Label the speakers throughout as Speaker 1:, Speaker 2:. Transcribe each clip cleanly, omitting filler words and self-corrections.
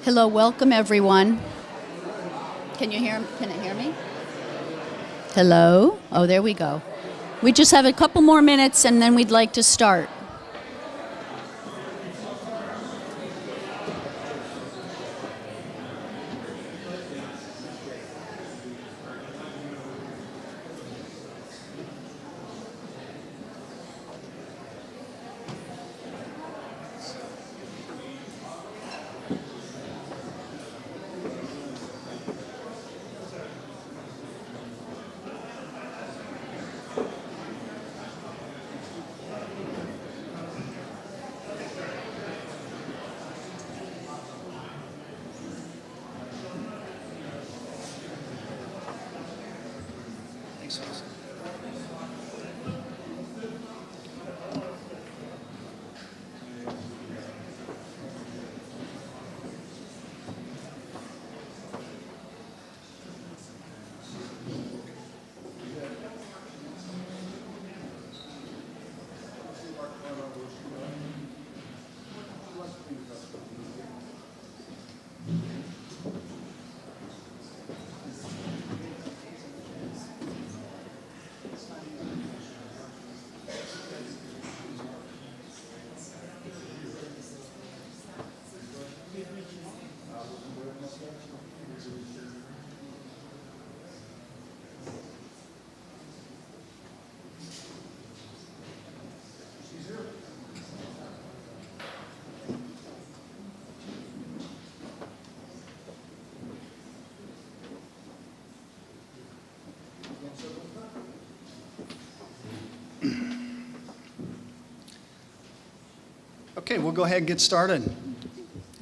Speaker 1: Hello, welcome everyone. Can it hear me? Hello? Oh, there we go. We just have a couple more minutes and then we'd like to start.
Speaker 2: Okay, we'll go ahead and get started.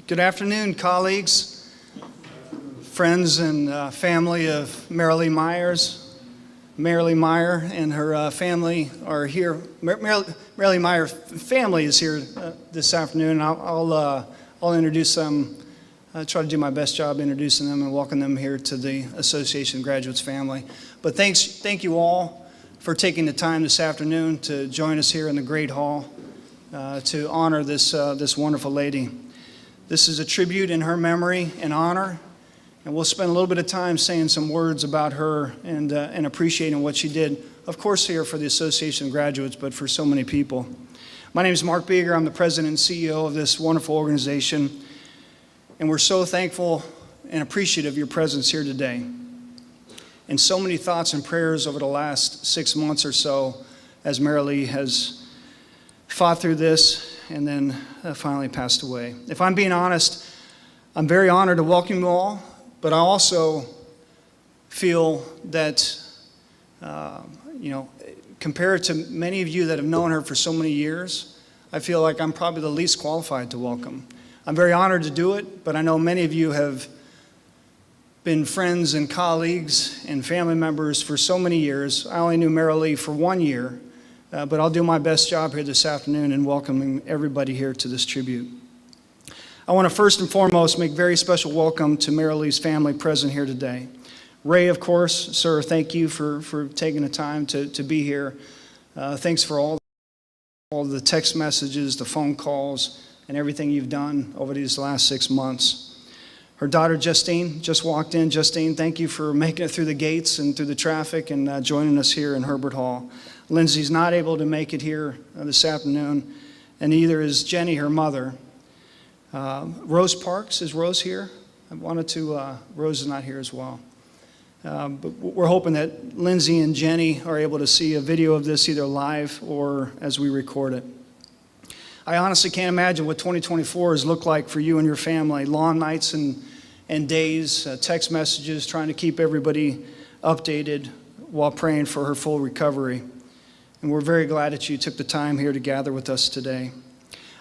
Speaker 2: Good afternoon, colleagues, friends, and family of Marilee Myers. Marilee Meyer and her family are here. Marilee Meyer family is here this afternoon. I'll introduce them. I'll try to do my best job introducing them and welcome them here to the Association of Graduates family. But thank you all for taking the time this afternoon to join us here in the Great Hall. To honor this wonderful lady. This is a tribute in her memory and honor, and we'll spend a little bit of time saying some words about her and appreciating what she did, of course here for the Association of Graduates, but for so many people. My name is Mark Beeger. I'm the president and CEO of this wonderful organization, and we're so thankful and appreciative of your presence here today. And so many thoughts and prayers over the last 6 months or so as Marilee has fought through this and then finally passed away. If I'm being honest, I'm very honored to welcome you all, but I also feel that, compared to many of you that have known her for so many years, I feel like I'm probably the least qualified to welcome. I'm very honored to do it, but I know many of you have been friends and colleagues and family members for so many years. I only knew Marilee for 1 year. But I'll do my best job here this afternoon in welcoming everybody here to this tribute. I want to first and foremost make very special welcome to Marilee's family present here today. Ray, of course, sir, thank you for taking the time to be here. Thanks for all the text messages, the phone calls, and everything you've done over these last 6 months. Her daughter, Justine, just walked in. Justine, thank you for making it through the gates and through the traffic and joining us here in Herbert Hall. Lindsay's not able to make it here this afternoon, and neither is Jenny, her mother. Rose Parks, is Rose here? Rose is not here as well. But we're hoping that Lindsay and Jenny are able to see a video of this either live or as we record it. I honestly can't imagine what 2024 has looked like for you and your family. Long nights and days, text messages, trying to keep everybody updated while praying for her full recovery. And we're very glad that you took the time here to gather with us today.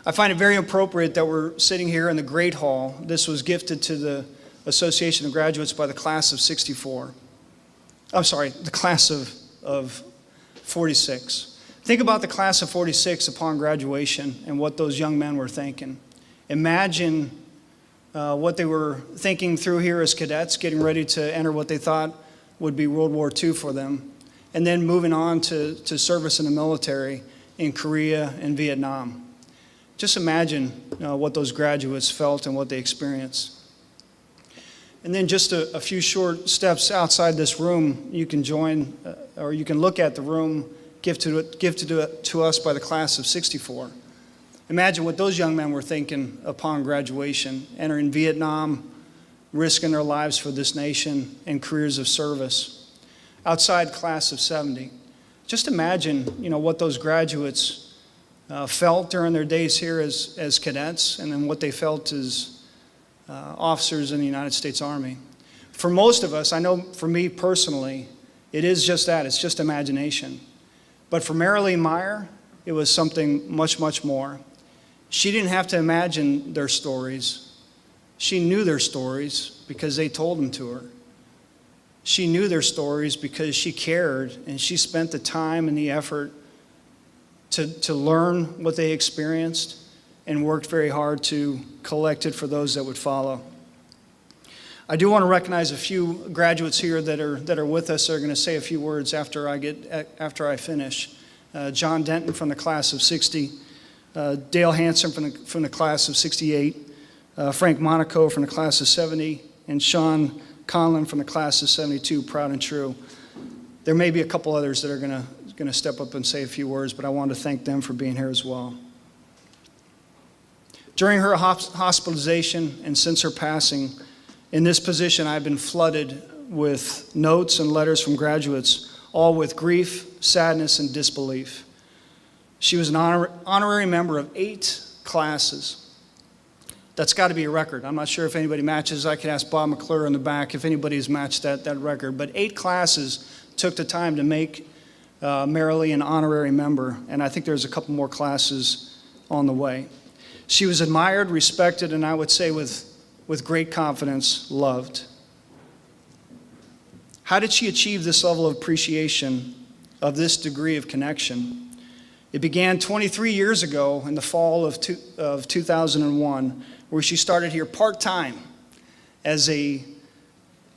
Speaker 2: I find it very appropriate that we're sitting here in the Great Hall. This was gifted to the Association of Graduates by the class of 64. I'm sorry, the class of 46. Think about the class of 46 upon graduation and what those young men were thinking. Imagine what they were thinking through here as cadets, getting ready to enter what they thought would be World War II for them, and then moving on to service in the military in Korea and Vietnam. Just imagine what those graduates felt and what they experienced. And then just a few short steps outside this room, you can join, or you can look at the room gifted to us by the class of '64. Imagine what those young men were thinking upon graduation, entering Vietnam, risking their lives for this nation and careers of service. Outside class of '70. Just imagine, what those graduates felt during their days here as cadets, and then what they felt as officers in the United States Army. For most of us, I know for me personally, it is just that, it's just imagination. But for Marilee Meyer, it was something much, much more. She didn't have to imagine their stories. She knew their stories because they told them to her. She knew their stories because she cared, and she spent the time and the effort to learn what they experienced and worked very hard to collect it for those that would follow. I do want to recognize a few graduates here that are with us that are going to say a few words after I finish. John Denton from the class of '60, Dale Hanson from the class of '68, Frank Monaco from the class of '70, and Sean Conlon from the class of '72, proud and true. There may be a couple others that are going to step up and say a few words, but I want to thank them for being here as well. During her hospitalization and since her passing, in this position I've been flooded with notes and letters from graduates, all with grief, sadness, and disbelief. She was an honorary member of 8 classes. That's got to be a record. I'm not sure if anybody matches. I could ask Bob McClure in the back if anybody's matched that record. But 8 classes took the time to make Marilee an honorary member, and I think there's a couple more classes on the way. She was admired, respected, and I would say with great confidence, loved. How did she achieve this level of appreciation, of this degree of connection? It began 23 years ago in the fall of 2001, where she started here part-time as a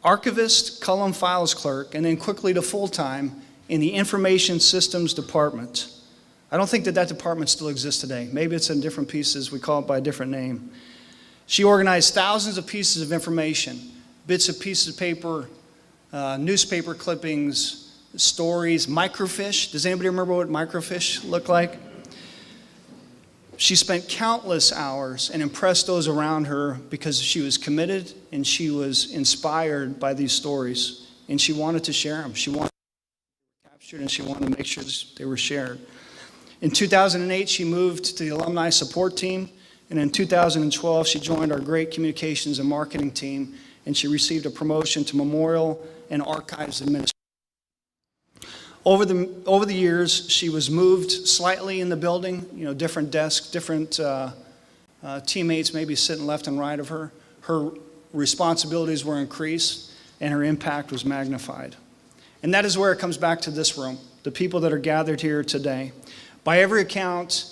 Speaker 2: archivist, Cullum Files clerk, and then quickly to full-time in the Information Systems Department. I don't think that department still exists today. Maybe it's in different pieces. We call it by a different name. She organized thousands of pieces of information, bits of pieces of paper, newspaper clippings, stories, microfiche. Does anybody remember what microfiche looked like? She spent countless hours and impressed those around her because she was committed and she was inspired by these stories, and she wanted to share them. She wanted them captured, and she wanted to make sure they were shared. In 2008, she moved to the alumni support team, and in 2012, she joined our great communications and marketing team, and she received a promotion to Memorial and Archives Administrator. Over the years, she was moved slightly in the building, different desks, different teammates maybe sitting left and right of her. Her responsibilities were increased, and her impact was magnified. And that is where it comes back to this room, the people that are gathered here today. By every account,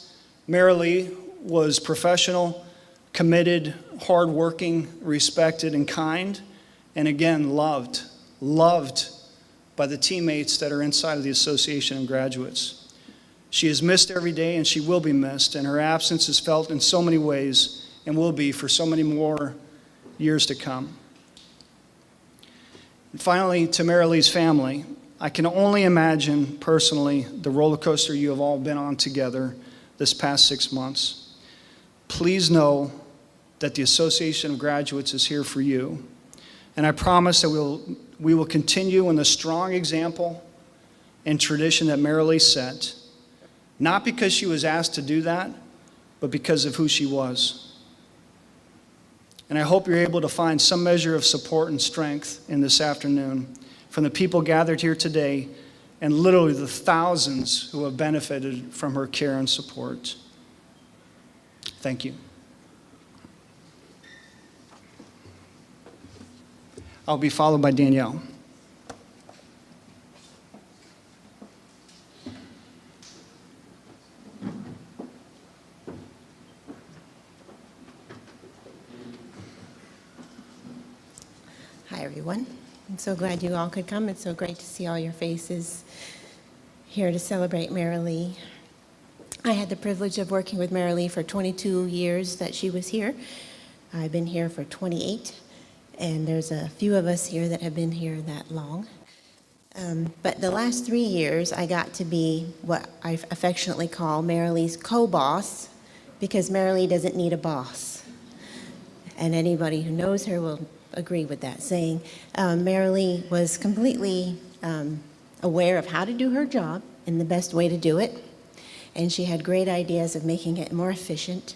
Speaker 2: Marilee was professional, committed, hardworking, respected, and kind, and again, loved by the teammates that are inside of the Association of Graduates. She is missed every day, and she will be missed, and her absence is felt in so many ways and will be for so many more years to come. And finally, to Marilee's family, I can only imagine personally the roller coaster you have all been on together this past 6 months. Please know that the Association of Graduates is here for you, and I promise that we will continue in the strong example and tradition that Marilee set, not because she was asked to do that, but because of who she was. And I hope you're able to find some measure of support and strength in this afternoon from the people gathered here today and literally the thousands who have benefited from her care and support. Thank you. I'll be followed by Danielle.
Speaker 3: Hi, everyone. I'm so glad you all could come. It's so great to see all your faces here to celebrate Marilee. I had the privilege of working with Marilee for 22 years that she was here. I've been here for 28, And there's a few of us here that have been here that long. But the last 3 years, I got to be what I affectionately call Marilee's co-boss, because Marilee doesn't need a boss. And anybody who knows her will agree with that saying. Marilee was completely aware of how to do her job and the best way to do it. And she had great ideas of making it more efficient.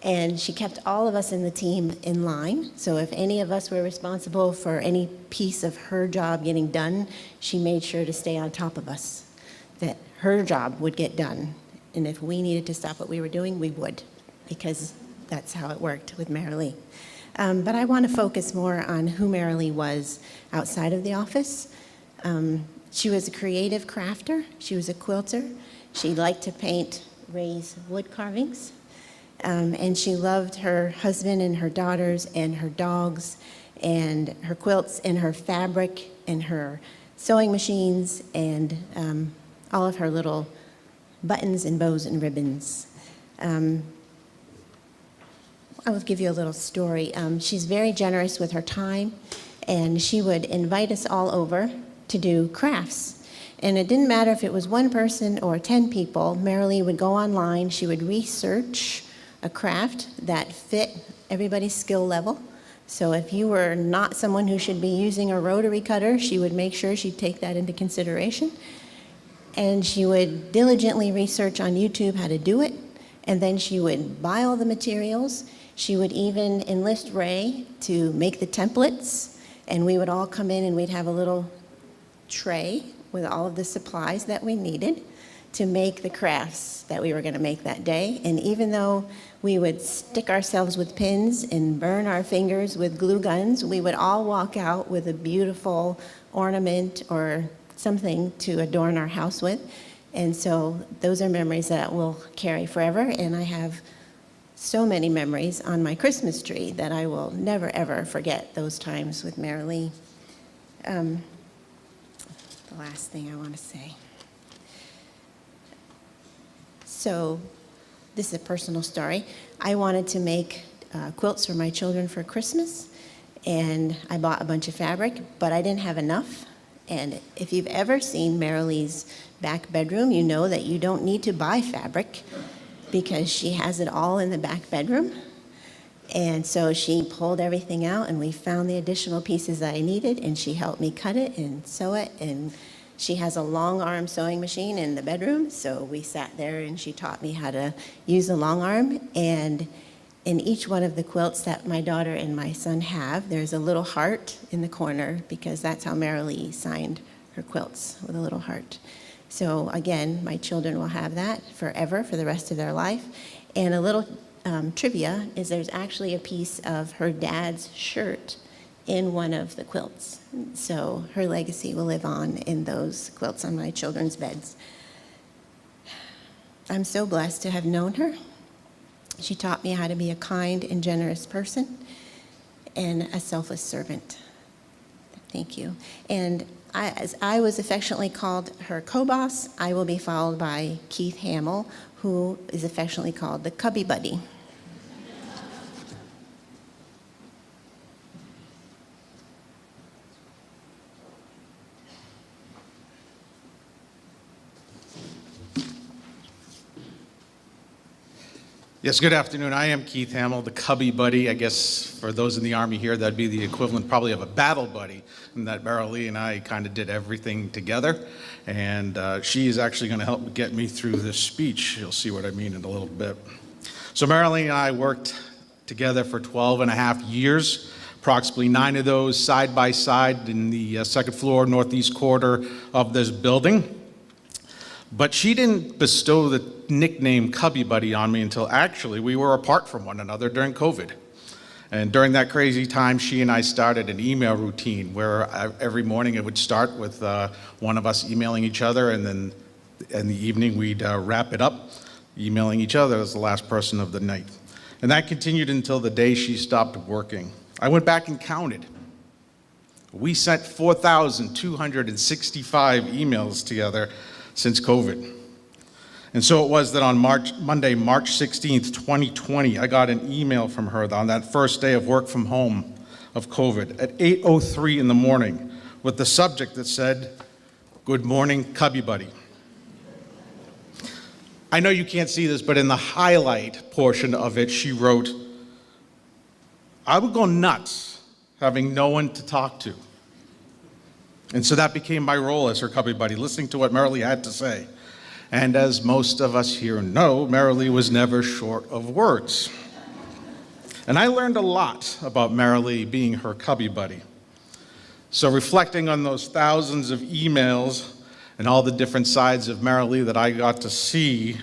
Speaker 3: And she kept all of us in the team in line. So if any of us were responsible for any piece of her job getting done, she made sure to stay on top of us, that her job would get done. And if we needed to stop what we were doing, we would, because that's how it worked with Marilee. But I want to focus more on who Marilee was outside of the office. She was a creative crafter. She was a quilter. She liked to paint, raise wood carvings. And she loved her husband and her daughters and her dogs and her quilts and her fabric and her sewing machines and all of her little buttons and bows and ribbons. I will give you a little story. She's very generous with her time, and she would invite us all over to do crafts. And it didn't matter if it was one person or 10 people. Marilee would go online. She would research a craft that fit everybody's skill level. So if you were not someone who should be using a rotary cutter, she would make sure she'd take that into consideration. And she would diligently research on YouTube how to do it. And then she would buy all the materials. She would even enlist Ray to make the templates. And we would all come in and we'd have a little tray with all of the supplies that we needed to make the crafts that we were going to make that day. And even though we would stick ourselves with pins and burn our fingers with glue guns, we would all walk out with a beautiful ornament or something to adorn our house with. And so those are memories that we'll carry forever. And I have so many memories on my Christmas tree that I will never, ever forget those times with Marilee. The last thing I want to say. So this is a personal story. I wanted to make quilts for my children for Christmas, and I bought a bunch of fabric, but I didn't have enough. And if you've ever seen Marilee's back bedroom, you know that you don't need to buy fabric because she has it all in the back bedroom. And so she pulled everything out, and we found the additional pieces that I needed, and she helped me cut it and sew it. And she has a long arm sewing machine in the bedroom, so we sat there and she taught me how to use the long arm. And in each one of the quilts that my daughter and my son have, there's a little heart in the corner, because that's how Marilee signed her quilts, with a little heart. So again, my children will have that forever, for the rest of their life. And a little trivia is there's actually a piece of her dad's shirt in one of the quilts. So her legacy will live on in those quilts on my children's beds. I'm so blessed to have known her. She taught me how to be a kind and generous person and a selfless servant. Thank you. And as I was affectionately called her co-boss, I will be followed by Keith Hamill, who is affectionately called the Cubby Buddy.
Speaker 4: Yes, good afternoon. I am Keith Hamill, the Cubby Buddy. I guess for those in the Army here, that'd be the equivalent probably of a battle buddy, and that Marilee and I kind of did everything together. And she is actually going to help get me through this speech. You'll see what I mean in a little bit. So Marilee and I worked together for 12 and a half years, approximately 9 of those side by side in the second floor, northeast quarter of this building. But she didn't bestow the nickname Cubby Buddy on me until actually we were apart from one another during COVID. And during that crazy time, she and I started an email routine where every morning it would start with one of us emailing each other, and then in the evening we'd wrap it up, emailing each other as the last person of the night. And that continued until the day she stopped working. I went back and counted. We sent 4,265 emails together since COVID. And so it was that on Monday, March 16th, 2020, I got an email from her on that first day of work from home of COVID at 8:03 in the morning with the subject that said, "Good morning, Cubby Buddy." I know you can't see this, but in the highlight portion of it, she wrote, "I would go nuts having no one to talk to." And so that became my role as her Cubby Buddy, listening to what Marilee had to say. And as most of us here know, Marilee was never short of words. And I learned a lot about Marilee being her Cubby Buddy. So reflecting on those thousands of emails and all the different sides of Marilee that I got to see,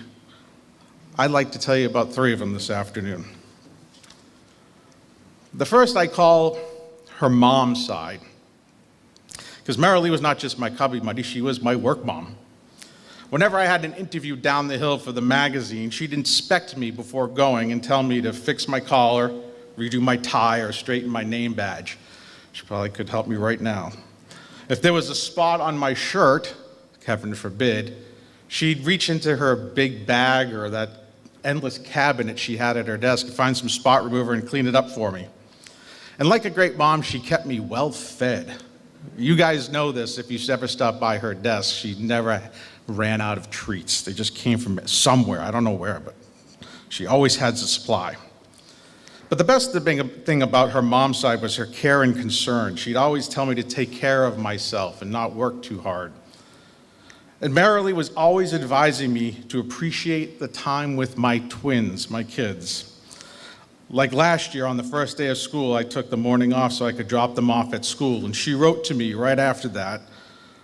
Speaker 4: I'd like to tell you about 3 of them this afternoon. The first I call her mom's side, because Marilee was not just my Cubby Buddy, she was my work mom. Whenever I had an interview down the hill for the magazine, she'd inspect me before going and tell me to fix my collar, redo my tie, or straighten my name badge. She probably could help me right now. If there was a spot on my shirt, heaven forbid, she'd reach into her big bag or that endless cabinet she had at her desk and find some spot remover and clean it up for me. And like a great mom, she kept me well fed. You guys know this if you've ever stopped by her desk. She never ran out of treats. They just came from somewhere. I don't know where, but she always had a supply. But the best thing about her mom's side was her care and concern. She'd always tell me to take care of myself and not work too hard. And Marilee was always advising me to appreciate the time with my twins, my kids. Like last year on the first day of school, I took the morning off so I could drop them off at school. And she wrote to me right after that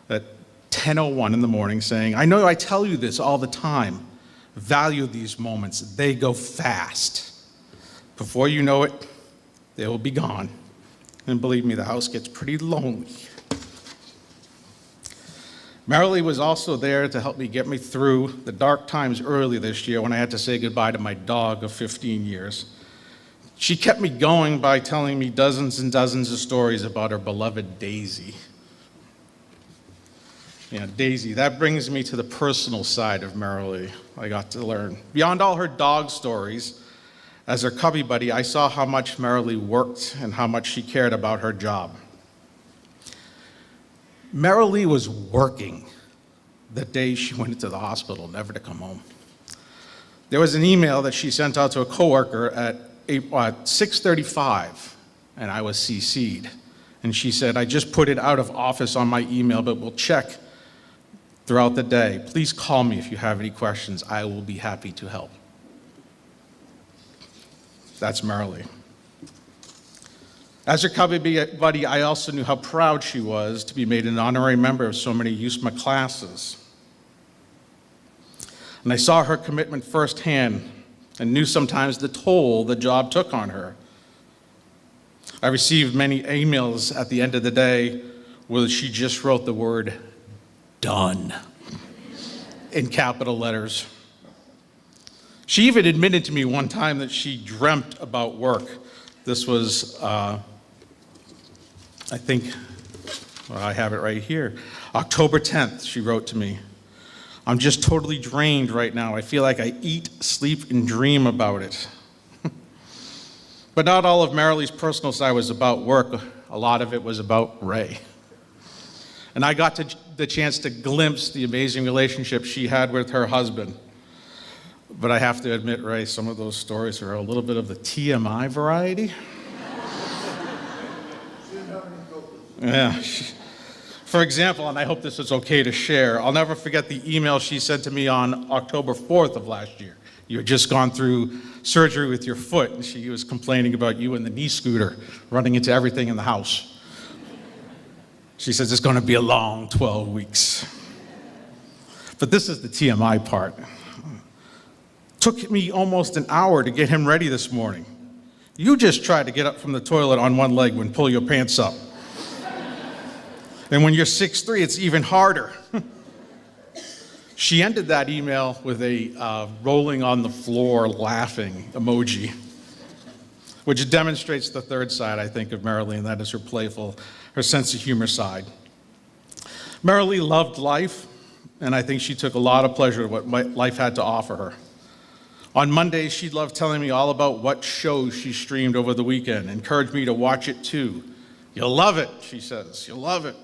Speaker 4: at 10:01 in the morning saying, "I know I tell you this all the time. Value these moments. They go fast. Before you know it, they will be gone." And believe me, the house gets pretty lonely. Marilee was also there to help me get me through the dark times early this year when I had to say goodbye to my dog of 15 years. She kept me going by telling me dozens and dozens of stories about her beloved Daisy. Yeah, Daisy, that brings me to the personal side of Marilee. I got to learn. Beyond all her dog stories, as her Cubby Buddy, I saw how much Marilee worked and how much she cared about her job. Marilee was working the day she went into the hospital, never to come home. There was an email that she sent out to a coworker at 6:35, and I was CC'd. And she said, "I just put it out of office on my email, but we'll check throughout the day. Please call me if you have any questions. I will be happy to help." That's Marilee. As her Cubby Buddy, I also knew how proud she was to be made an honorary member of so many USMA classes. And I saw her commitment firsthand and knew sometimes the toll the job took on her. I received many emails at the end of the day where she just wrote the word "done" in capital letters. She even admitted to me one time that she dreamt about work. This was, I think, well, I have it right here. October 10th, she wrote to me, "I'm just totally drained right now. I feel like I eat, sleep, and dream about it." But not all of Marilee's personal side was about work. A lot of it was about Ray. And I got the chance to glimpse the amazing relationship she had with her husband. But I have to admit, Ray, some of those stories are a little bit of the TMI variety. Yeah. For example, and I hope this is okay to share, I'll never forget the email she sent to me on October 4th of last year. You had just gone through surgery with your foot, and she was complaining about you and the knee scooter running into everything in the house. She says, "It's going to be a long 12 weeks. But this is the TMI part. "Took me almost an hour to get him ready this morning. You just tried to get up from the toilet on one leg when pull your pants up. And when you're 6'3", it's even harder." She ended that email with a rolling on the floor laughing emoji, which demonstrates the third side, I think, of Marilee, and that is her playful, her sense of humor side. Marilee loved life, and I think she took a lot of pleasure in what life had to offer her. On Mondays, she loved telling me all about what shows she streamed over the weekend, encouraged me to watch it too. You'll love it, she says, you'll love it.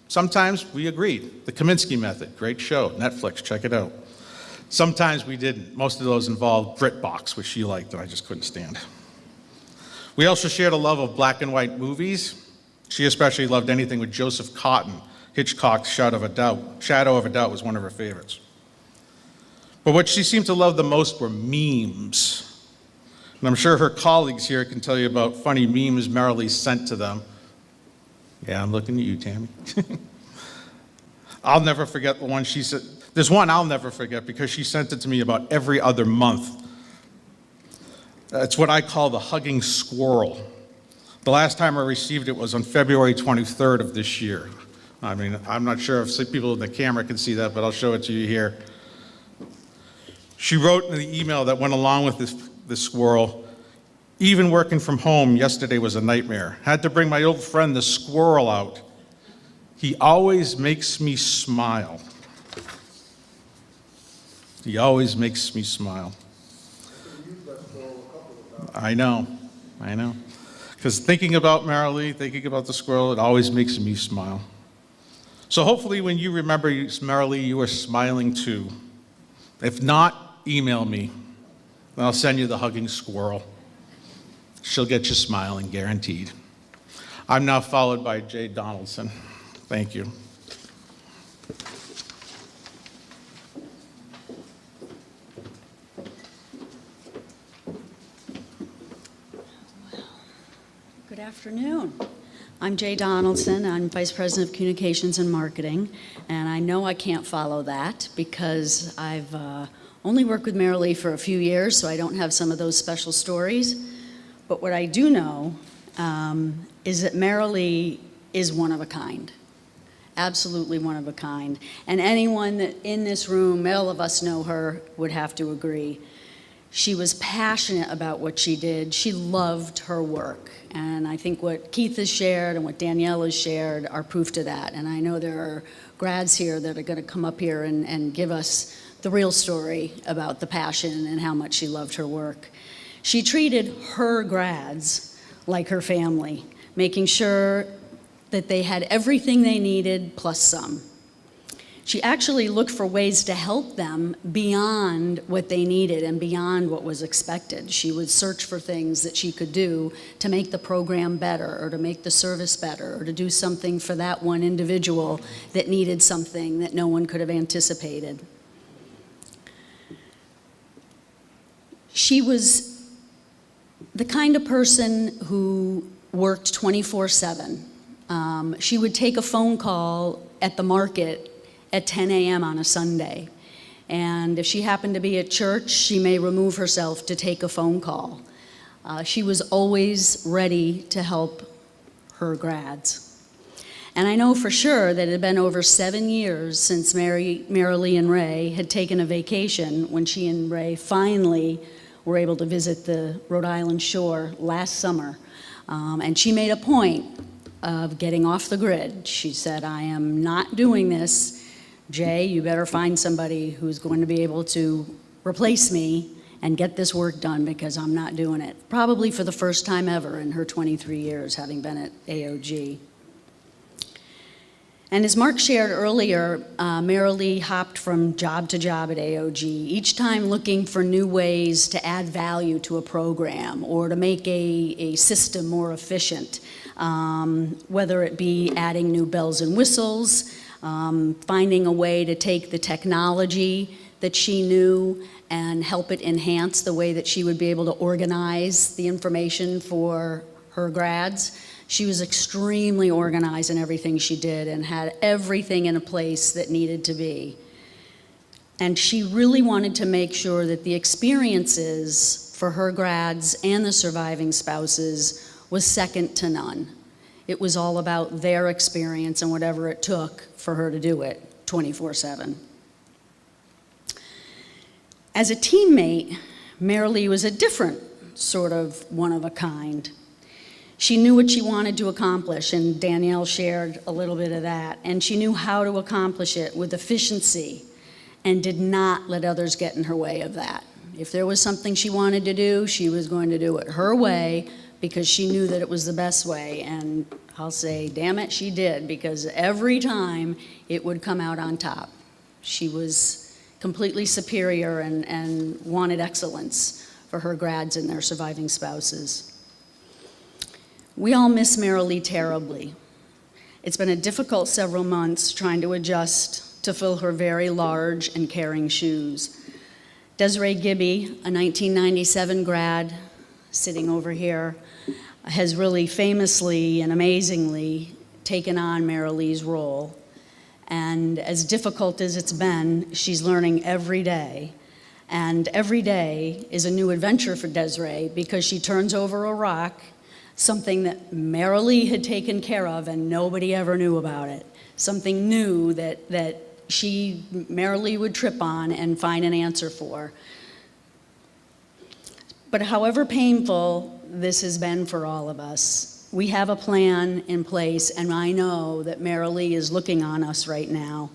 Speaker 4: Sometimes we agreed. The Kaminsky Method, great show, Netflix, check it out. Sometimes we didn't. Most of those involved BritBox, which she liked and I just couldn't stand. We also shared a love of black and white movies. She especially loved anything with Joseph Cotton. Hitchcock's Shadow of a Doubt was one of her favorites. But what she seemed to love the most were memes. And I'm sure her colleagues here can tell you about funny memes Marilee sent to them. Yeah, I'm looking at you, Tammy. I'll never forget the one she said. There's one I'll never forget because she sent it to me about every other month. It's what I call the hugging squirrel. The last time I received it was on February 23rd of this year. I mean, I'm not sure if people in the camera can see that, but I'll show it to you here. She wrote in the email that went along with this squirrel, even working from home yesterday was a nightmare. Had to bring my old friend the squirrel out. He always makes me smile. He always makes me smile. I know. Because thinking about Marilee, thinking about the squirrel, it always makes me smile. So hopefully when you remember Marilee, you are smiling too. If not, email me, and I'll send you the hugging squirrel. She'll get you smiling, guaranteed. I'm now followed by Jay Donaldson. Thank you.
Speaker 1: Good afternoon. I'm Jay Donaldson. I'm Vice President of Communications and Marketing, and I know I can't follow that because I've only worked with Marilee for a few years, so I don't have some of those special stories. But what I do know is that Marilee is one of a kind, absolutely one of a kind. And anyone that in this room, all of us know her, would have to agree. She was passionate about what she did. She loved her work. And I think what Keith has shared and what Danielle has shared are proof to that. And I know there are grads here that are going to come up here and give us the real story about the passion and how much she loved her work. She treated her grads like her family, making sure that they had everything they needed plus some. She actually looked for ways to help them beyond what they needed and beyond what was expected. She would search for things that she could do to make the program better or to make the service better or to do something for that one individual that needed something that no one could have anticipated. She was the kind of person who worked 24/7. She would take a phone call at the market at 10 a.m. on a Sunday. And if she happened to be at church, she may remove herself to take a phone call. She was always ready to help her grads. And I know for sure that it had been over 7 years since Marilee and Ray had taken a vacation when she and Ray finally were able to visit the Rhode Island shore last summer. And she made a point of getting off the grid. She said, I am not doing this. Jay, you better find somebody who's going to be able to replace me and get this work done because I'm not doing it. Probably for the first time ever in her 23 years having been at AOG. And as Mark shared earlier, Marilee hopped from job to job at AOG, each time looking for new ways to add value to a program or to make a system more efficient, whether it be adding new bells and whistles, finding a way to take the technology that she knew and help it enhance the way that she would be able to organize the information for her grads. She was extremely organized in everything she did and had everything in a place that needed to be. And she really wanted to make sure that the experiences for her grads and the surviving spouses was second to none. It was all about their experience and whatever it took for her to do it 24/7. As a teammate, Marilee was a different sort of one of a kind. She knew what she wanted to accomplish, and Danielle shared a little bit of that, and she knew how to accomplish it with efficiency and did not let others get in her way of that. If there was something she wanted to do, she was going to do it her way because she knew that it was the best way. And I'll say, damn it, she did, because every time it would come out on top. She was completely superior and wanted excellence for her grads and their surviving spouses. We all miss Marilee terribly. It's been a difficult several months trying to adjust to fill her very large and caring shoes. Desiree Gibby, a 1997 grad, sitting over here, has really famously and amazingly taken on Marilee's role. And as difficult as it's been, she's learning every day. And every day is a new adventure for Desiree because she turns over a rock, something that Marilee had taken care of and nobody ever knew about it. Something new that Marilee would trip on and find an answer for. But however painful this has been for all of us, we have a plan in place, and I know that Marilee is looking on us right now,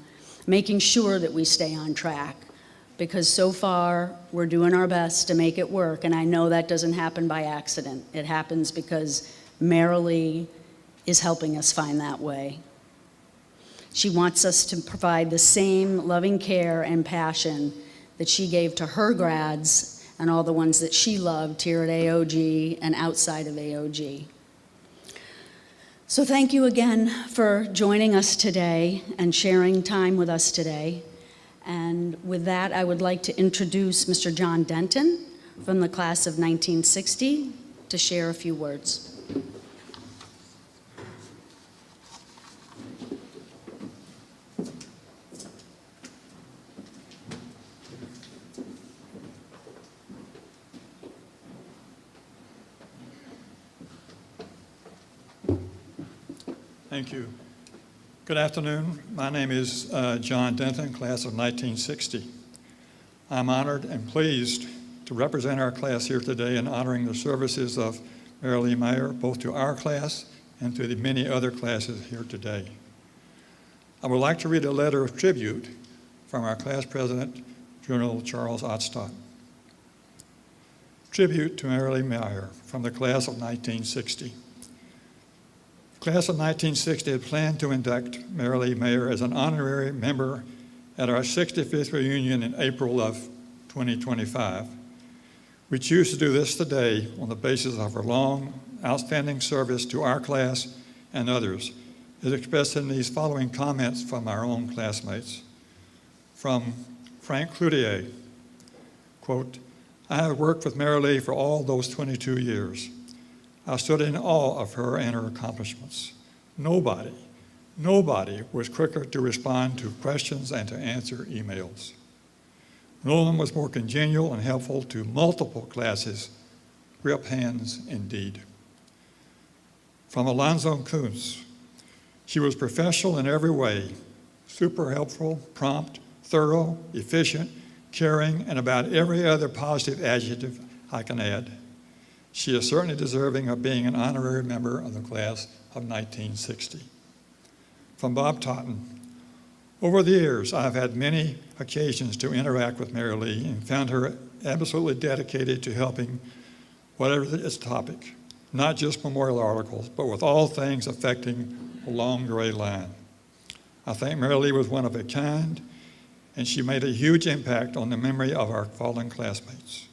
Speaker 1: making sure that we stay on track. Because so far, we're doing our best to make it work, and I know that doesn't happen by accident. It happens because Marilee is helping us find that way. She wants us to provide the same loving care and passion that she gave to her grads and all the ones that she loved here at AOG and outside of AOG. So thank you again for joining us today and sharing time with us today. And with that, I would like to introduce Mr. John Denton from the class of 1960 to share a few words.
Speaker 5: Thank you. Good afternoon. My name is John Denton, class of 1960. I'm honored and pleased to represent our class here today in honoring the services of Marilee Meyer, both to our class and to the many other classes here today. I would like to read a letter of tribute from our class president, General Charles Ottstott. Tribute to Marilee Meyer from the class of 1960. The class of 1960 had planned to induct Marilee Meyer as an honorary member at our 65th reunion in April of 2025. We choose to do this today on the basis of her long, outstanding service to our class and others, as expressed in these following comments from our own classmates. From Frank Cloutier, quote, I have worked with Marilee for all those 22 years. I stood in awe of her and her accomplishments. Nobody was quicker to respond to questions and to answer emails. No one was more congenial and helpful to multiple classes. Grip hands indeed. From Alonzo Kuntz, she was professional in every way, super helpful, prompt, thorough, efficient, caring, and about every other positive adjective I can add. She is certainly deserving of being an honorary member of the class of 1960. From Bob Totten, over the years, I've had many occasions to interact with Marilee and found her absolutely dedicated to helping whatever its topic, not just memorial articles, but with all things affecting a long gray line. I think Marilee was one of a kind, and she made a huge impact on the memory of our fallen classmates.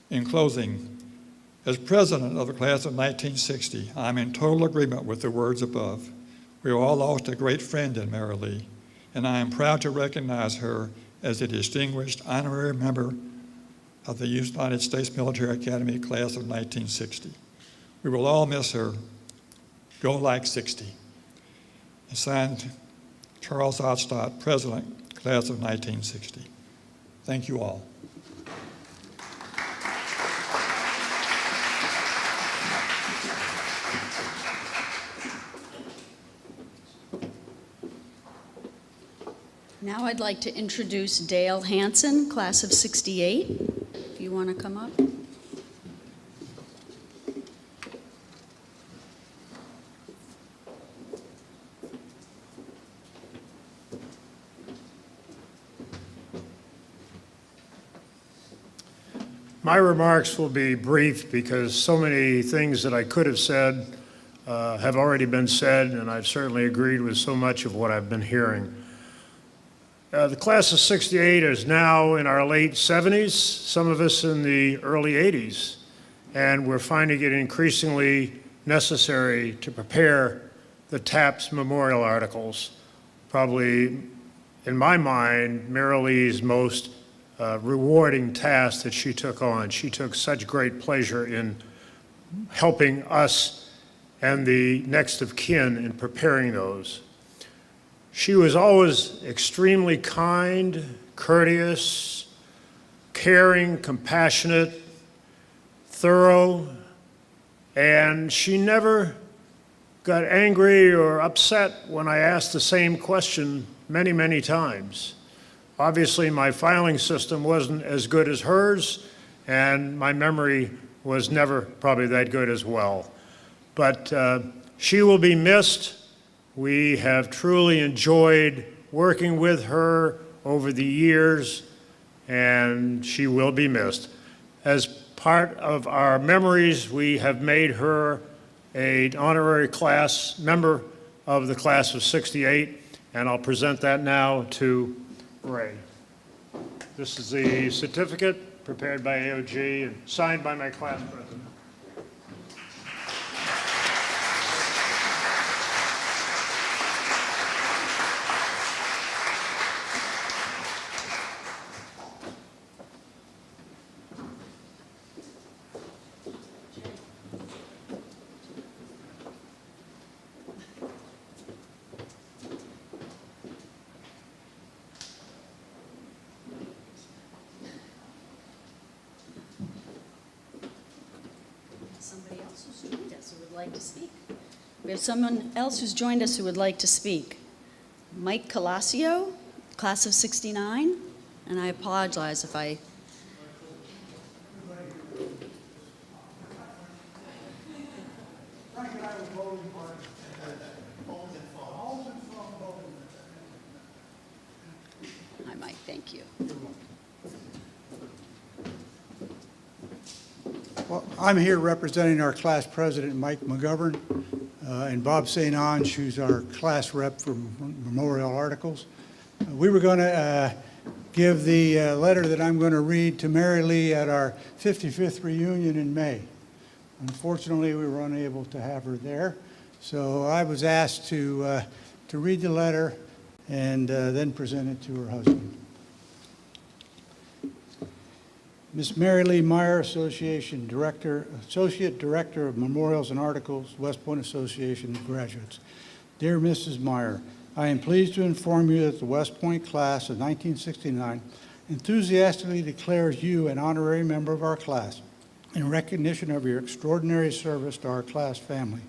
Speaker 5: In closing, as president of the class of 1960, I'm in total agreement with the words above. We all lost a great friend in Marilee, and I am proud to recognize her as a distinguished honorary member of the United States Military Academy class of 1960. We will all miss her. Go like 60. And signed, Charles Ottstott, President, class of 1960. Thank you all.
Speaker 1: Now I'd like to introduce Dale Hansen, class of 68, if you want to come up.
Speaker 6: My remarks will be brief because so many things that I could have said have already been said, and I've certainly agreed with so much of what I've been hearing. The class of '68 is now in our late 70s, some of us in the early 80s, and we're finding it increasingly necessary to prepare the TAPS memorial articles. Probably, in my mind, Marilee's most rewarding task that she took on. She took such great pleasure in helping us and the next of kin in preparing those. She was always extremely kind, courteous, caring, compassionate, thorough, and she never got angry or upset when I asked the same question many, many times. Obviously, my filing system wasn't as good as hers, and my memory was never probably that good as well. But she will be missed. We have truly enjoyed working with her over the years, and she will be missed. As part of our memories, we have made her an honorary class member of the class of '68, and I'll present that now to Ray. This is the certificate prepared by AOG and signed by my class president.
Speaker 1: Somebody else who's joined us who would like to speak. We have someone else who's joined us who would like to speak. Mike Colassio, class of '69, and I apologize if I... Hi, Mike, thank you.
Speaker 7: Well, I'm here representing our class president, Mike McGovern, and Bob St. Ange, who's our class rep for memorial articles. We were going to give the letter that I'm going to read to Marilee at our 55th reunion in May. Unfortunately, we were unable to have her there, so I was asked to read the letter and then present it to her husband. Ms. Marilee Meyer, Associate Director of Memorials and Articles, West Point Association of Graduates. Dear Mrs. Meyer, I am pleased to inform you that the West Point class of 1969 enthusiastically declares you an honorary member of our class in recognition of your extraordinary service to our class family.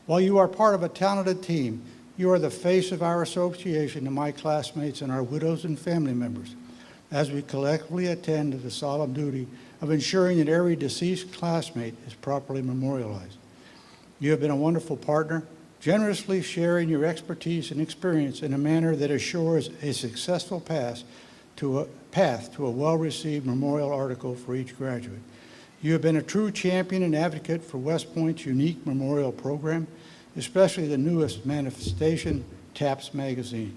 Speaker 7: While you are part of a talented team, you are the face of our association to my classmates and our widows and family members, as we collectively attend to the solemn duty of ensuring that every deceased classmate is properly memorialized. You have been a wonderful partner, generously sharing your expertise and experience in a manner that assures a successful path to a well-received memorial article for each graduate. You have been a true champion and advocate for West Point's unique memorial program, especially the newest manifestation, TAPS magazine.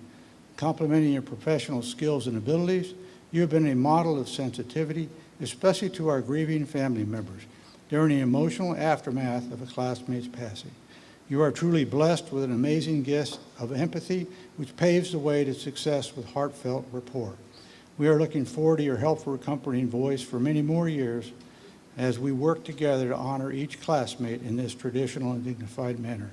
Speaker 7: Complementing your professional skills and abilities, you have been a model of sensitivity, especially to our grieving family members, during the emotional aftermath of a classmate's passing. You are truly blessed with an amazing gift of empathy, which paves the way to success with heartfelt rapport. We are looking forward to your helpful, accompanying voice for many more years as we work together to honor each classmate in this traditional and dignified manner.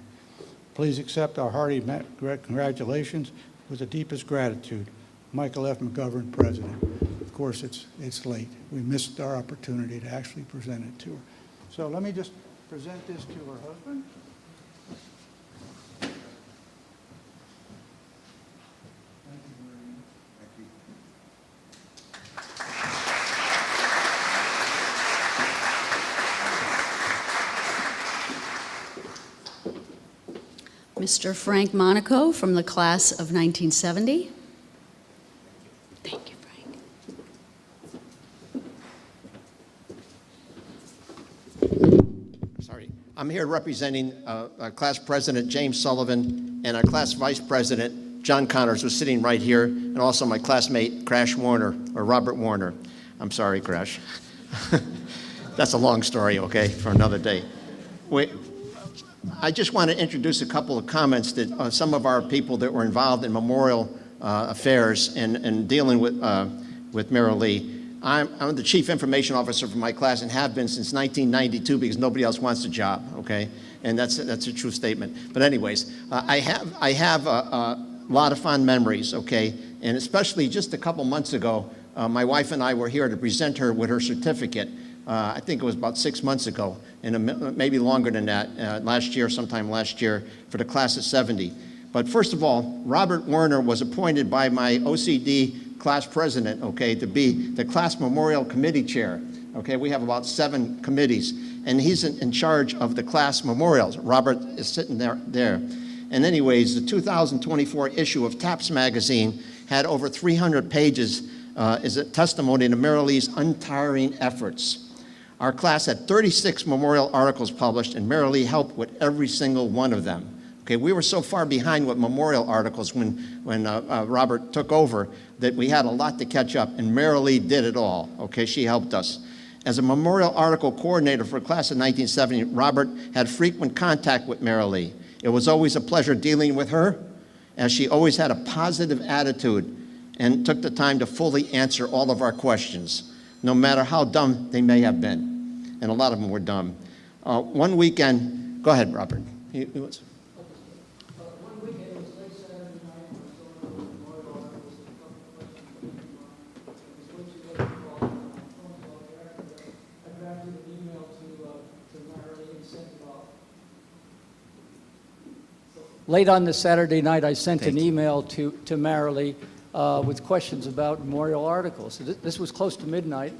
Speaker 7: Please accept our hearty congratulations with the deepest gratitude. Michael F. McGovern, President. Of course, it's late. We missed our opportunity to actually present it to her. So let me just present this to her husband. Thank you very much.
Speaker 1: Mr. Frank Monaco from the class of 1970. Thank you, Frank.
Speaker 8: I'm here representing our class president, James Sullivan, and our class vice president, John Connors, who's sitting right here, and also my classmate, Crash Warner, or Robert Warner. I'm sorry, Crash. That's a long story, okay, for another day. I just want to introduce a couple of comments that some of our people that were involved in memorial affairs and dealing with Marilee. I'm the chief information officer for my class and have been since 1992 because nobody else wants the job, okay? And that's a true statement. But anyways, I have a lot of fond memories, okay? And especially just a couple months ago, my wife and I were here to present her with her certificate. I think it was about 6 months ago, and maybe longer than that, sometime last year, for the class of 70. But first of all, Robert Werner was appointed by my OCD class president, okay, to be the class memorial committee chair. Okay, we have about 7 committees, and he's in charge of the class memorials. Robert is sitting there. And anyways, the 2024 issue of TAPS magazine had over 300 pages as a testimony to Marilee's untiring efforts. Our class had 36 memorial articles published, and Marilee helped with every single one of them. Okay, we were so far behind with memorial articles when Robert took over that we had a lot to catch up, and Marilee did it all. Okay, she helped us. As a memorial article coordinator for class of 1970, Robert had frequent contact with Marilee. It was always a pleasure dealing with her, as she always had a positive attitude and took the time to fully answer all of our questions, no matter how dumb they may have been. And a lot of them were dumb. One weekend, go ahead, Robert.
Speaker 9: Late on the Saturday night, I sent an email to Marilee with questions about memorial articles. This was close to midnight.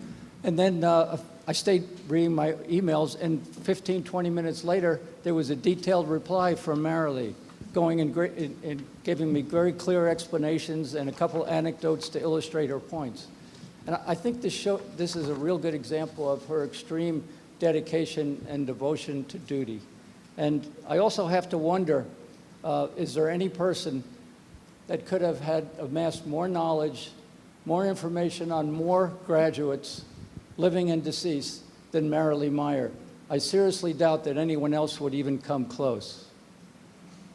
Speaker 9: And then I stayed reading my emails, and 15, 20 minutes later, there was a detailed reply from Marilee, going and giving me very clear explanations and a couple anecdotes to illustrate her points. And I think this is a real good example of her extreme dedication and devotion to duty. And I also have to wonder, is there any person that could have amassed more knowledge, more information on more graduates, living and deceased, than Marilee Meyer? I seriously doubt that anyone else would even come close.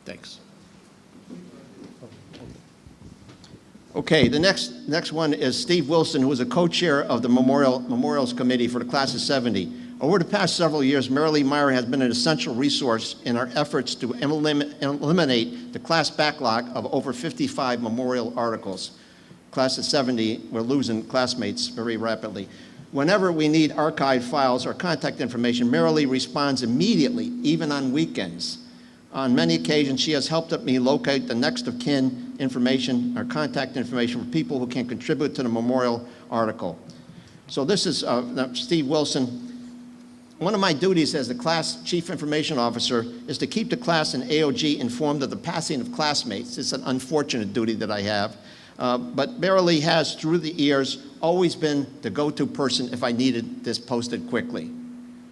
Speaker 8: Thanks. Okay, the next one is Steve Wilson, who is a co-chair of the Memorials Committee for the class of 70. Over the past several years, Marilee Meyer has been an essential resource in our efforts to eliminate the class backlog of over 55 memorial articles. Class of 70, we're losing classmates very rapidly. Whenever we need archived files or contact information, Marilee responds immediately, even on weekends. On many occasions, she has helped me locate the next of kin information or contact information for people who can contribute to the memorial article. So this is Steve Wilson. One of my duties as the class chief information officer is to keep the class and AOG informed of the passing of classmates. It's an unfortunate duty that I have. But Marilee has, through the years, always been the go-to person if I needed this posted quickly.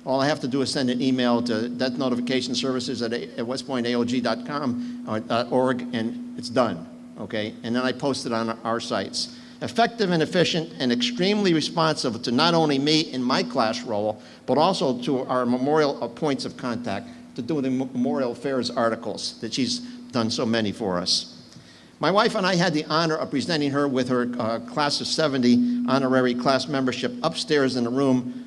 Speaker 8: All I have to do is send an email to death notification services at westpointaog.com or .org, and it's done, okay? And then I post it on our sites. Effective and efficient and extremely responsive to not only me in my class role, but also to our memorial points of contact to do the memorial affairs articles that she's done so many for us. My wife and I had the honor of presenting her with her class of 70 honorary class membership upstairs in the room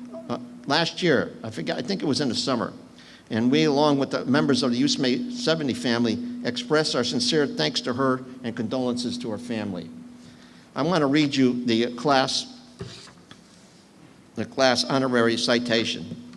Speaker 8: last year. I think it was in the summer. And we, along with the members of the USMA 70 family, express our sincere thanks to her and condolences to her family. I want to read you the class honorary citation.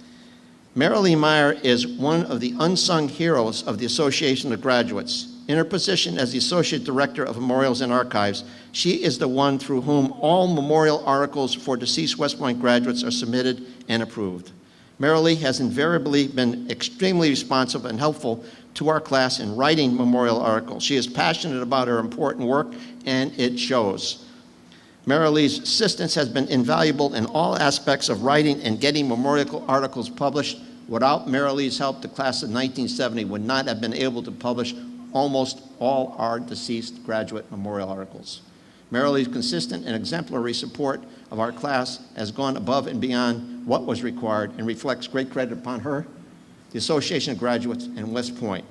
Speaker 8: Marilee Meyer is one of the unsung heroes of the Association of Graduates. In her position as the Associate Director of Memorials and Archives, she is the one through whom all memorial articles for deceased West Point graduates are submitted and approved. Marilee has invariably been extremely responsive and helpful to our class in writing memorial articles. She is passionate about her important work, and it shows. Marilee's assistance has been invaluable in all aspects of writing and getting memorial articles published Without Marilee's help, the class of 1970 would not have been able to publish almost all our deceased graduate memorial articles. Marilee's consistent and exemplary support of our class has gone above and beyond what was required and reflects great credit upon her, the Association of Graduates, and West Point.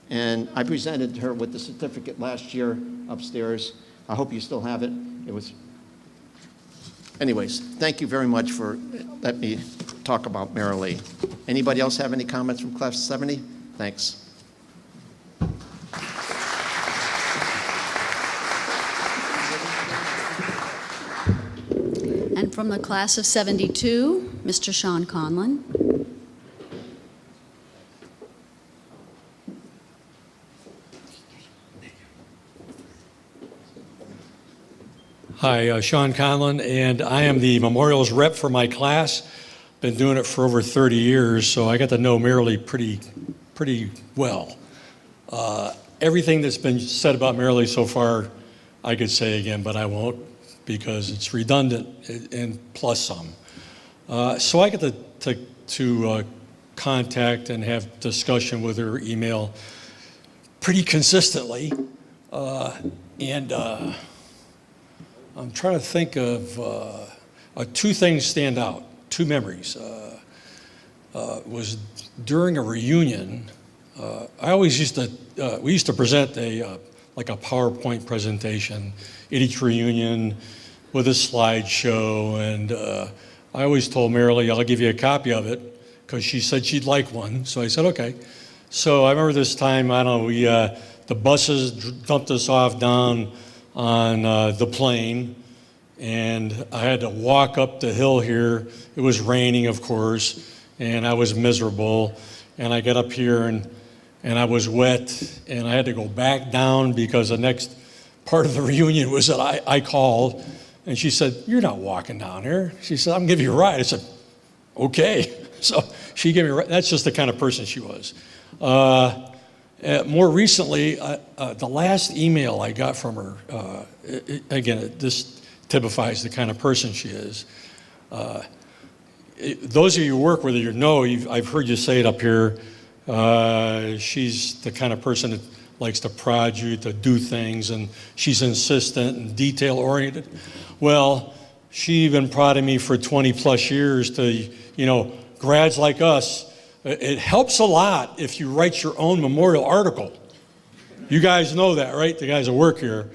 Speaker 8: And I presented her with the certificate last year upstairs. I hope you still have it. It was, anyways, thank you very much for letting me talk about Marilee. Anybody else have any comments from class 70? Thanks.
Speaker 1: And from the class of 72, Mr. Sean Conlon.
Speaker 10: Hi, Sean Conlon, and I am the memorials rep for my class. Been doing it for over 30 years, so I got to know Marilee pretty well. Everything that's been said about Marilee so far, I could say again, but I won't because it's redundant and plus some. So I get to contact and have discussion with her email pretty consistently, and I'm trying to think of two things stand out, two memories. Was during a reunion, I always used to, we used to present like a PowerPoint presentation at each reunion with a slideshow, and I always told Marilee, I'll give you a copy of it, because she said she'd like one, so I said, okay. So I remember this time, I don't know, the buses dumped us off down on the plane, and I had to walk up the hill here. It was raining, of course, and I was miserable. And I got up here, and I was wet, and I had to go back down because the next part of the reunion was that I called, and she said, "You're not walking down here." She said, "I'm gonna give you a ride." I said, "Okay." So she gave me a ride. That's just the kind of person she was. More recently, the last email I got from her, again, this typifies the kind of person she is. Those of you who work with her, you know, I've heard you say it up here, she's the kind of person that likes to prod you to do things, and she's insistent and detail-oriented. Well, she's been prodding me for 20 plus years to, you know, grads like us, it helps a lot if you write your own memorial article. You guys know that, right? The guys that work here.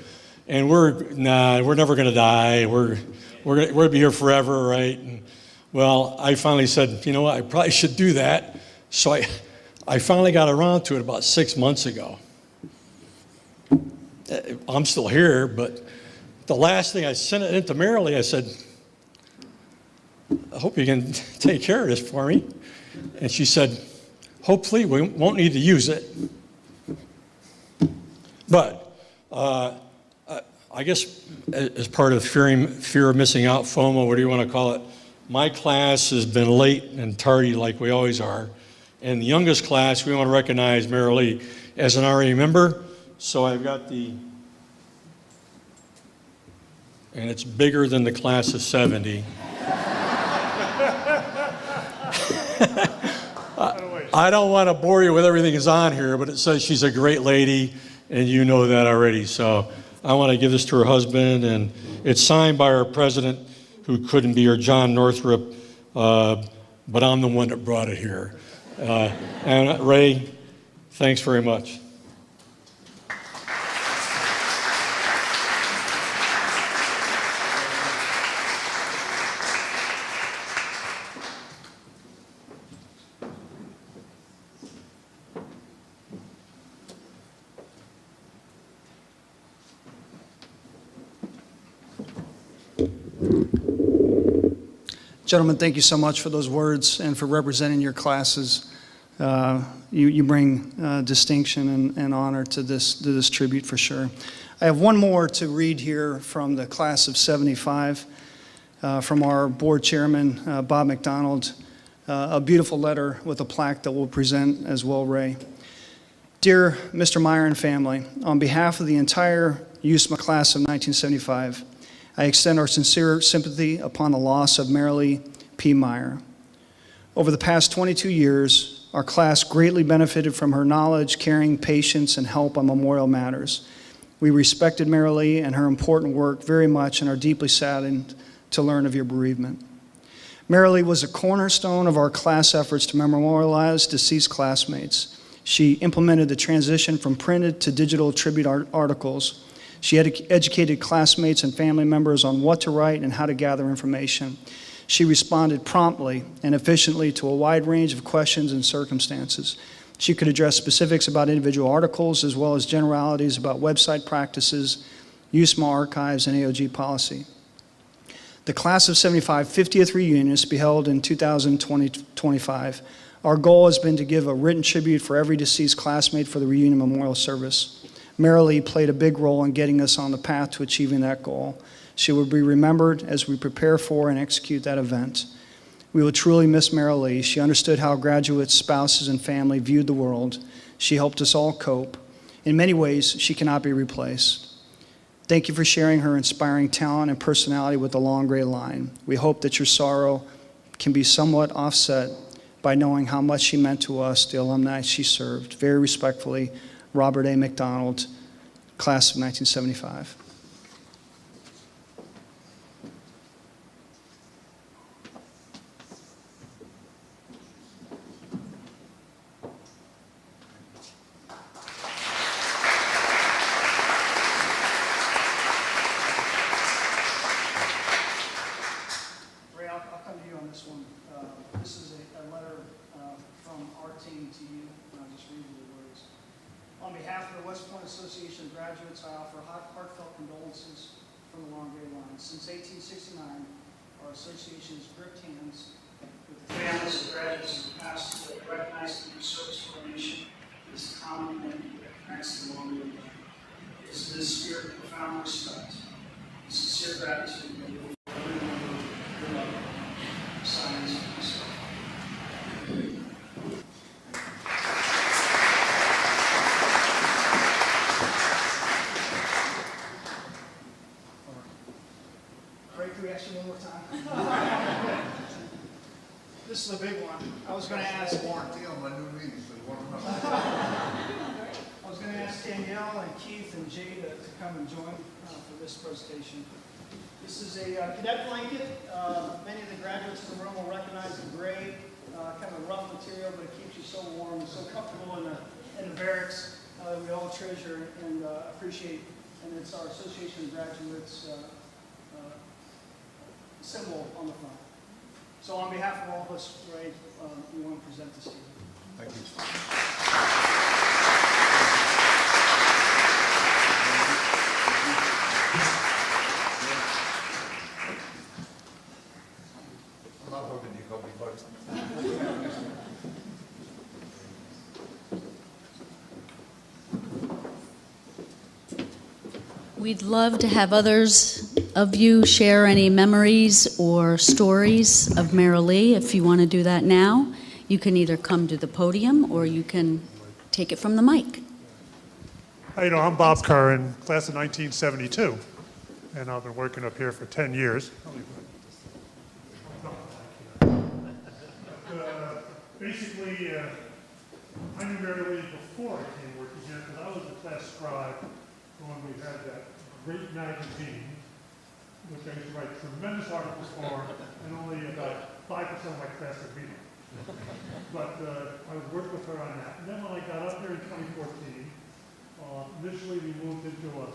Speaker 10: And we're never going to die. We're going to be here forever, right? And, well, I finally said, you know what, I probably should do that. So I finally got around to it about 6 months ago. I'm still here, but the last thing I sent it into Marilee, I said, I hope you can take care of this for me. And she said, hopefully we won't need to use it. But I guess as part of fear of missing out, FOMO, what do you want to call it, my class has been late and tardy like we always are. And the youngest class, we want to recognize Marilee as an RA member. So I've got and it's bigger than the class of 70. I don't want to bore you with everything that's on here, but it says she's a great lady, and you know that already. So I want to give this to her husband, and it's signed by our president, who couldn't be here, John Northrup, but I'm the one that brought it here. And Ray, thanks very much.
Speaker 2: Gentlemen, thank you so much for those words and for representing your classes. You bring distinction and honor to this tribute for sure. I have one more to read here from the class of 75, from our board chairman, Bob McDonald, a beautiful letter with a plaque that we'll present as well, Ray. Dear Mr. Meyer and family, on behalf of the entire USMA class of 1975, I extend our sincere sympathy upon the loss of Marilee P. Meyer. Over the past 22 years, our class greatly benefited from her knowledge, caring, patience, and help on memorial matters. We respected Marilee and her important work very much and are deeply saddened to learn of your bereavement. Marilee was a cornerstone of our class efforts to memorialize deceased classmates. She implemented the transition from printed to digital tribute articles. She educated classmates and family members on what to write and how to gather information. She responded promptly and efficiently to a wide range of questions and circumstances. She could address specifics about individual articles as well as generalities about website practices, USMA archives, and AOG policy. The Class of 75 50th reunion is to be held in 2025. Our goal has been to give a written tribute for every deceased classmate for the reunion memorial service. Marilee played a big role in getting us on the path to achieving that goal. She will be remembered as we prepare for and execute that event. We will truly miss Marilee. She understood how graduates, spouses, and family viewed the world. She helped us all cope. In many ways, she cannot be replaced. Thank you for sharing her inspiring talent and personality with the long gray line. We hope that your sorrow can be somewhat offset by knowing how much she meant to us, the alumni she served. Very respectfully, Robert A. McDonald, Class of 1975. This is a letter from our team to you, and I'll just read you the words. On behalf of the West Point Association of Graduates, I offer heartfelt condolences from the Long Gray Line. Since 1869, our association has gripped hands with the families of graduates who passed to recognize their service to our nation. It is a common commitment that connects the Long Gray Line. It is in this spirit of profound respect and sincere gratitude that we will forever remember your love. Signs myself. Great reaction one more time. This is a big one. I was going to ask Danielle and Keith and Jay to come and join for this presentation. This is a cadet blanket. Many of the graduates in the room will recognize the gray, kind of rough material, but it keeps you so warm and so comfortable in the barracks that we all treasure and appreciate. And it's our Association of Graduates symbol on the front. So on behalf of all of us, Ray, we want to present this to you.
Speaker 11: Thank you. I'm not hoping you help me vote.
Speaker 1: We'd love to have others of you share any memories or stories of Marilee. If you want to do that now, you can either come to the podium or you can take it from the mic.
Speaker 12: How you doing? I'm Bob Curran, class of 1972, and I've been working up here for 10 years. Basically, I knew Marilee before I came working here because I was a class scribe when we had that great magazine, which I used to write tremendous articles for, and only about 5% of my class would read it. But I would work with her on that. And then when I got up here in 2014, initially we moved into an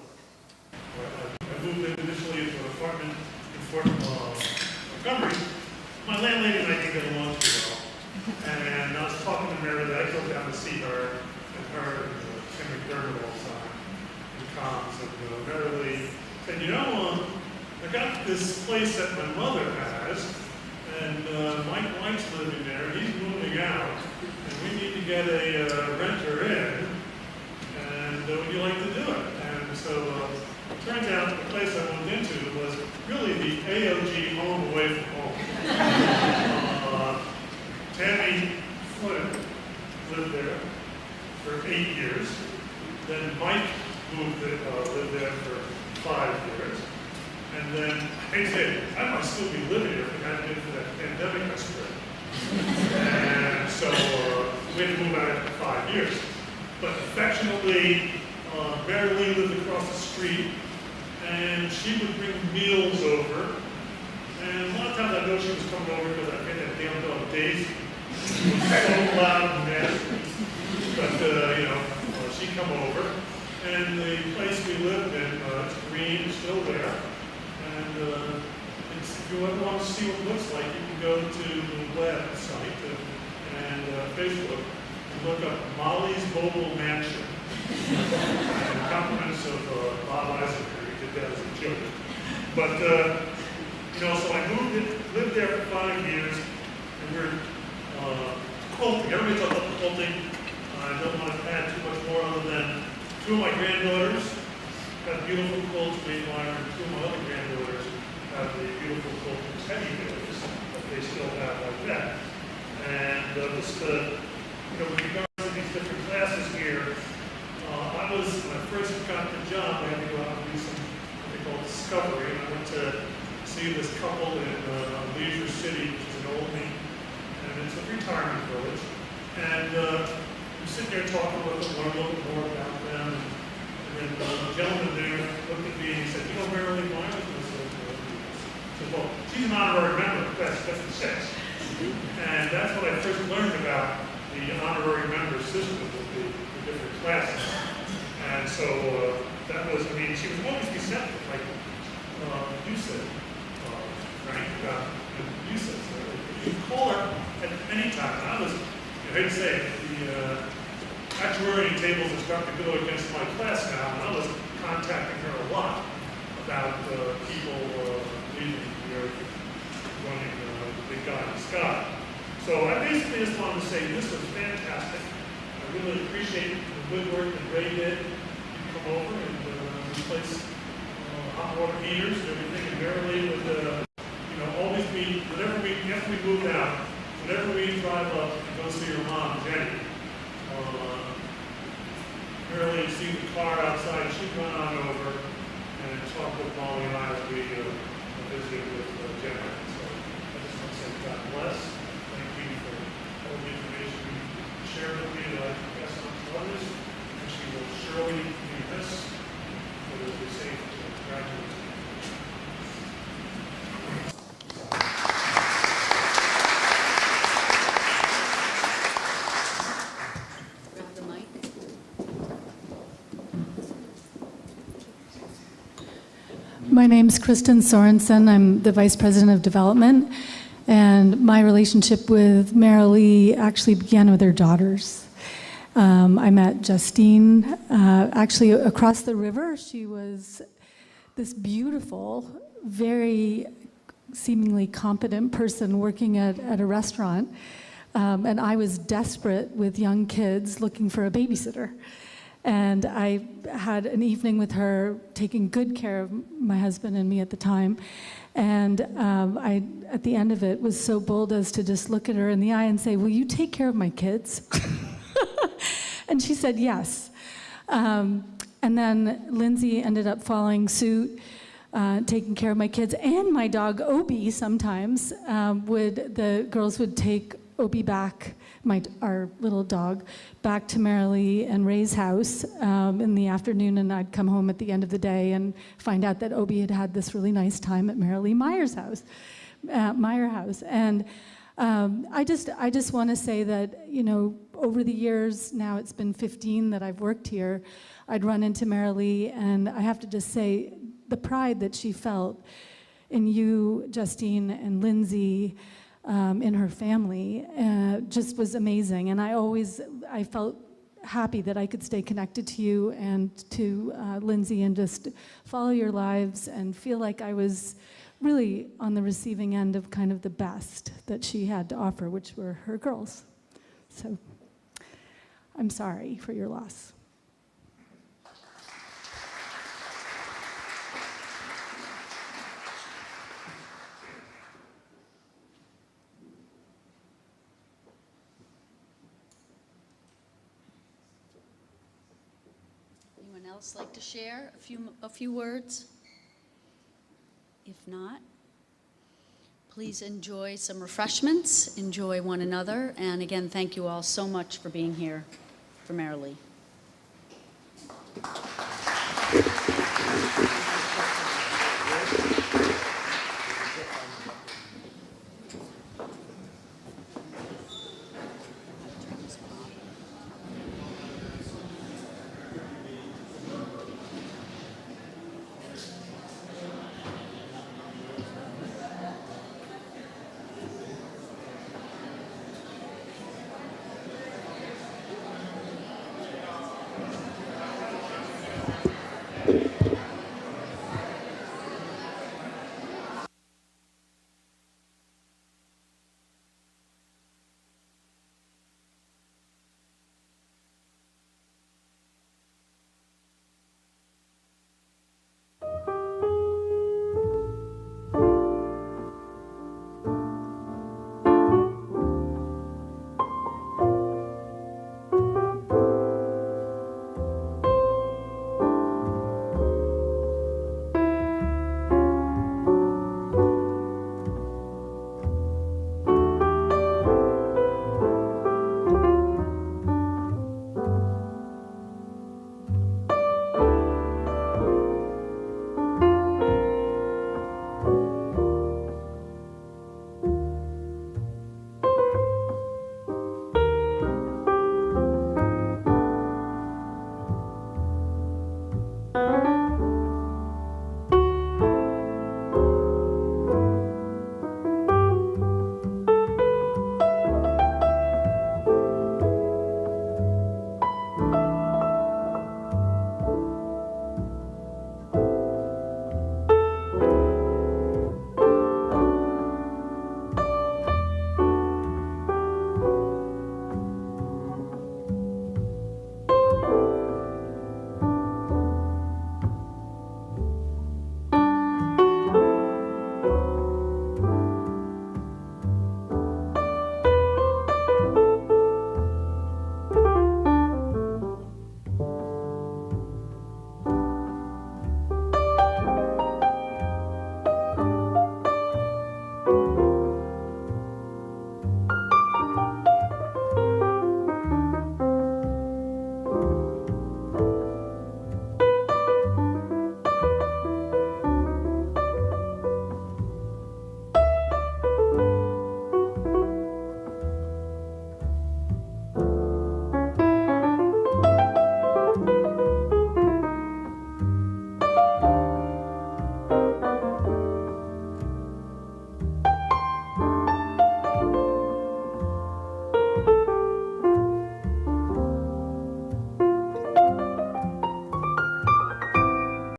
Speaker 12: apartment in Fort Montgomery. My landlady and I didn't get along too well. And I was talking to Marilee. I go down to see her, and her and Tim McDermott all the time, in comms, and Marilee said, you know, I got this place that my mother has, and Mike White's living there, he's moving out, and we need to get a renter in, and would you like to do it? And so it turns out the place I moved into was really the AOG home away from home. Tammy Flynn lived there for 8 years. Then Mike lived there for 5 years. And then I said, I might still be living here if it hadn't been for that pandemic I spread. And so we had to move out after 5 years. But affectionately, Marilee lived across the street, and she would bring meals over. And a lot of times I know she was coming over because I made that damn dog Daisy. She was so loud and nasty. But, she'd come over. And the place we lived in, it's green, it's still there. And if you ever want to see what it looks like, you can go to the website and Facebook and look up Molly's Mobile Mansion. And compliments of Bob Isaac, who did that as a joke. But, so I lived there for 5 years, and we're quilting. Everybody talks about quilting. I don't want to add too much more other than 2 of my granddaughters have beautiful quilts made by her, and 2 of my other granddaughters have the beautiful quilting teddy bears that they still have like that. And with regards to these different classes here, when I first got the job, I had to go out and do some what they call discovery. And I went to see this couple in Leisure City, which is in Albany, and it's a retirement village. And I'm sitting there talking with them, learn a little bit more about them. And then the gentleman there looked at me and he said, Marilee Meyer? I said, well, she's an honorary member of class 56. And that's what I first learned about the honorary member system with the different classes. And so she was always receptive, like you said, Frank, you said. You could call her at any time. And I was, I hate to say it, the actuary tables have started to go against my class now, and I was contacting her a lot about people leaving here, running the big guy in the sky. So I basically just wanted to say this was fantastic. I really appreciate the good work that Ray did. You come over and replace hot water heaters and everything, and Marilee would always be, after we moved out, whenever we drive up and go see your mom, Jenny, Marilee would see the car outside, she'd run on over and talk with Molly and I as we visited with Jenny. So I just want to say God bless. Thank you for all the information you shared with me that I can pass on to others. And she will surely be missed, but it will be safe to graduate.
Speaker 1: Grab the mic.
Speaker 13: My name's Kristen Sorensen. I'm the Vice President of Development, and my relationship with Marilee actually began with her daughters. I met Justine actually across the river. She was this beautiful, very seemingly competent person working at a restaurant, and I was desperate with young kids looking for a babysitter. And I had an evening with her, taking good care of my husband and me at the time. And I, at the end of it, was so bold as to just look at her in the eye and say, will you take care of my kids? And she said yes. And then Lindsay ended up following suit, taking care of my kids and my dog, Obi, sometimes. The girls would take Obi back, our little dog, back to Marilee and Ray's house in the afternoon, and I'd come home at the end of the day and find out that Obi had had this really nice time at Marilee Meyer's house, Meyer house. And I just want to say that, over the years, now it's been 15 that I've worked here, I'd run into Marilee, and I have to just say the pride that she felt in you, Justine, and Lindsay, in her family, just was amazing. And I felt happy that I could stay connected to you and to Lindsay and just follow your lives and feel like I was really on the receiving end of kind of the best that she had to offer, which were her girls. So I'm sorry for your loss.
Speaker 1: Anyone else like to share a few words? If not, Please enjoy some refreshments, enjoy one another, and again, thank you all so much for being here for Marilee.